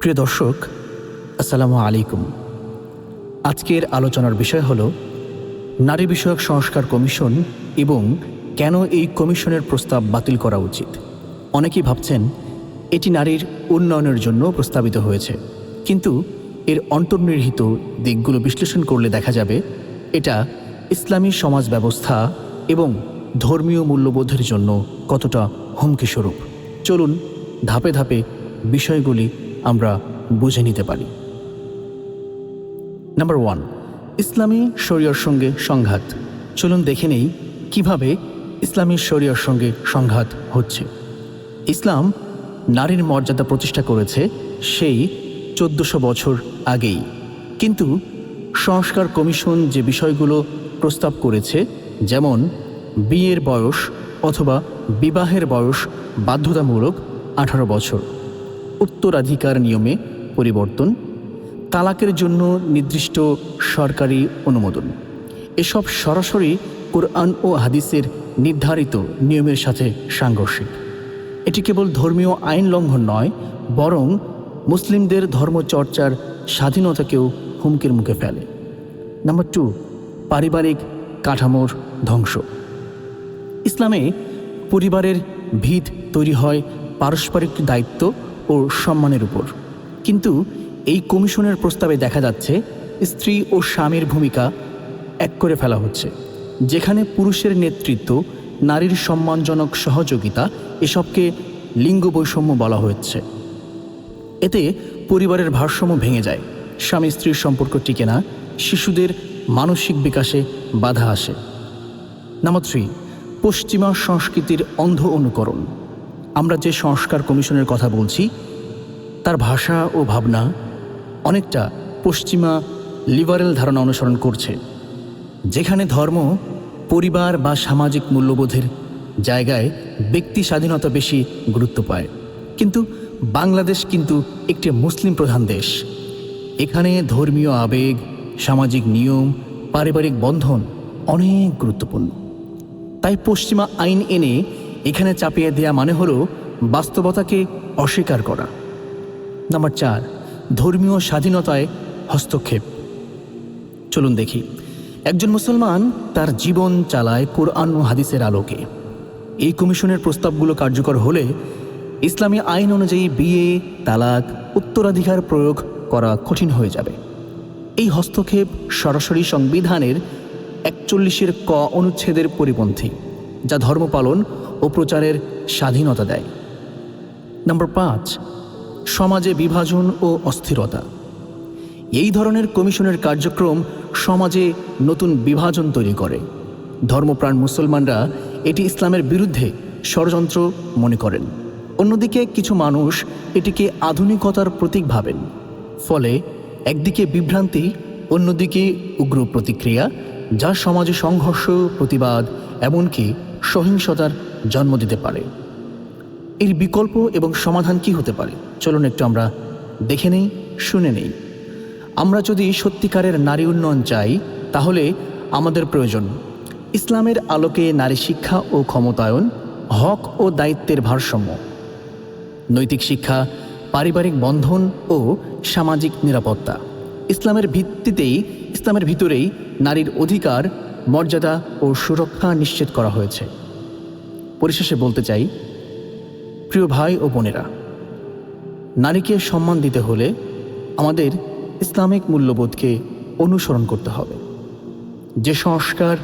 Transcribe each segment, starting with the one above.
প্রিয় দর্শক, আসসালামু আলাইকুম। আজকের আলোচনার বিষয় হলো নারী বিষয়ক সংস্কার কমিশন এবং কেন এই কমিশনের প্রস্তাব বাতিল করা উচিত। অনেকেই ভাবছেন এটি নারীর উন্নয়নের জন্য প্রস্তাবিত হয়েছে, কিন্তু এর অন্তর্নিহিত দিকগুলো বিশ্লেষণ করলে দেখা যাবে এটা ইসলামী সমাজ ব্যবস্থা এবং ধর্মীয় মূল্যবোধের জন্য কতটা হুমকিস্বরূপ। চলুন ধাপে ধাপে বিষয়গুলি আমরা বুঝে নিতে পারি। নাম্বার 1, ইসলামী শরিয়ার সঙ্গে সংঘাত। চলুন দেখে নেই কিভাবে ইসলামী শরিয়ার সঙ্গে সংঘাত হচ্ছে। ইসলাম নারীর মর্যাদা প্রতিষ্ঠা করেছে সেই 1400 বছর আগেই, কিন্তু সংস্কার কমিশন যে বিষয়গুলো প্রস্তাব করেছে, যেমন বিয়ের বয়স অথবা বিবাহের বয়স বাধ্যতামূলক 18 বছর, উত্তরাধিকার নিয়মে পরিবর্তন, তালাকের জন্য নির্দিষ্ট সরকারি অনুমোদন, এসব সরাসরি কোরআন ও হাদিসের নির্ধারিত নিয়মের সাথে সাংঘর্ষিক। এটি কেবল ধর্মীয় আইন লঙ্ঘন নয়, বরং মুসলিমদের ধর্মচর্চার স্বাধীনতাকেও হুমকির মুখে ফেলে। নাম্বার 2, পারিবারিক কাঠামোর ধ্বংস। ইসলামে পরিবারের ভিত তৈরি হয় পারস্পরিক দায়িত্ব ও সম্মানের উপর, কিন্তু এই কমিশনের প্রস্তাবে দেখা যাচ্ছে স্ত্রী ও স্বামীর ভূমিকা এক করে ফেলা হচ্ছে। যেখানে পুরুষের নেতৃত্ব, নারীর সম্মানজনক সহযোগিতা, এসবকে লিঙ্গ বৈষম্য বলা হচ্ছে। এতে পরিবারের ভারসাম্য ভেঙে যায়, স্বামী স্ত্রীর সম্পর্ক টিকে না, শিশুদের মানসিক বিকাশে বাধা আসে। নাম্বার 3, পশ্চিমা সংস্কৃতির অন্ধ অনুকরণ। আমরা যে সংস্কার কমিশনের কথা বলছি তার ভাষা ও ভাবনা অনেকটা পশ্চিমা লিবারেল ধারণা অনুসরণ করছে, যেখানে ধর্ম, পরিবার বা সামাজিক মূল্যবোধের জায়গায় ব্যক্তি স্বাধীনতা বেশি গুরুত্ব পায়। কিন্তু বাংলাদেশ কিন্তু একটি মুসলিম প্রধান দেশ। এখানে ধর্মীয় আবেগ, সামাজিক নিয়ম, পারিবারিক বন্ধন অনেক গুরুত্বপূর্ণ। তাই পশ্চিমা আইন এনে এখানে চাপিয়ে দেয়া মানে হলো বাস্তবতাকে অস্বীকার করা। নাম্বার 4, ধর্মীয় স্বাধীনতায় হস্তক্ষেপ। চলুন দেখি, একজন মুসলমান তার জীবন চালায় কোরআন ও হাদিসের আলোকে। এই কমিশনের প্রস্তাবগুলো কার্যকর হলে ইসলামী আইন অনুযায়ী বিয়ে, তালাক, উত্তরাধিকার প্রয়োগ করা কঠিন হয়ে যাবে। এই হস্তক্ষেপ সরাসরি সংবিধানের 41 ক অনুচ্ছেদের পরিপন্থী, যা ধর্ম পালন ও প্রচারের স্বাধীনতা দেয়। নাম্বার 5, সমাজে বিভাজন ও অস্থিরতা। এই ধরনের কমিশনের কার্যক্রম সমাজে নতুন বিভাজন তৈরি করে। ধর্মপ্রাণ মুসলমানরা এটি ইসলামের বিরুদ্ধে ষড়যন্ত্র মনে করেন, অন্যদিকে কিছু মানুষ এটিকে আধুনিকতার প্রতীক ভাবেন। ফলে একদিকে বিভ্রান্তি, অন্যদিকে উগ্র প্রতিক্রিয়া, যা সমাজে সংঘর্ষ, প্রতিবাদ, এমনকি সহিংসতার জন্ম দিতে পারে। এর বিকল্প এবং সমাধান কি হতে পারে চলুন একটু আমরা দেখে নেই, শুনে নেই। আমরা যদি সত্যিকারের নারী উন্নয়ন চাই, তাহলে আমাদের প্রয়োজন ইসলামের আলোকে নারী শিক্ষা ও ক্ষমতায়ন, হক ও দায়িত্বের ভারসাম্য, নৈতিক শিক্ষা, পারিবারিক বন্ধন ও সামাজিক নিরাপত্তা। ইসলামের ভিতরেই নারীর অধিকার, মর্যাদা ও সুরক্ষা নিশ্চিত করা হয়েছে। পরিশেষে বলতে চাই, প্রিয় ভাই ও বোনেরা, নারীকে সম্মান দিতে হলে আমাদের ইসলামিক মূল্যবোধকে অনুসরণ করতে হবে। যে সংস্কার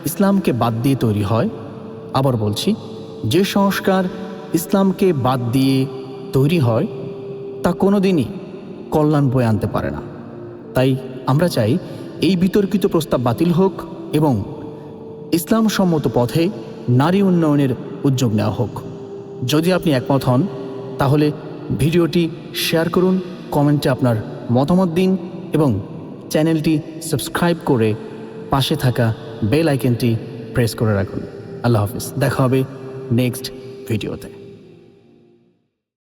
ইসলামকে বাদ দিয়ে তৈরি হয়, আবার বলছি, যে সংস্কার ইসলামকে বাদ দিয়ে তৈরি হয় তা কোনোদিনই কল্যাণ বয়ে আনতে পারে না। তাই আমরা চাই এই বিতর্কিত প্রস্তাব বাতিল হোক এবং ইসলাম সম্মত পথে নারী উন্নয়নের উদ্যোগ নেওয়া হোক। যদি আপনি একমত হন, তাহলে ভিডিওটি শেয়ার করুন, কমেন্টে আপনার মতামত দিন এবং চ্যানেলটি সাবস্ক্রাইব করে পাশে থাকা বেল আইকনটি প্রেস করে রাখুন। আল্লাহ হাফিজ, দেখা হবে নেক্সট ভিডিওতে।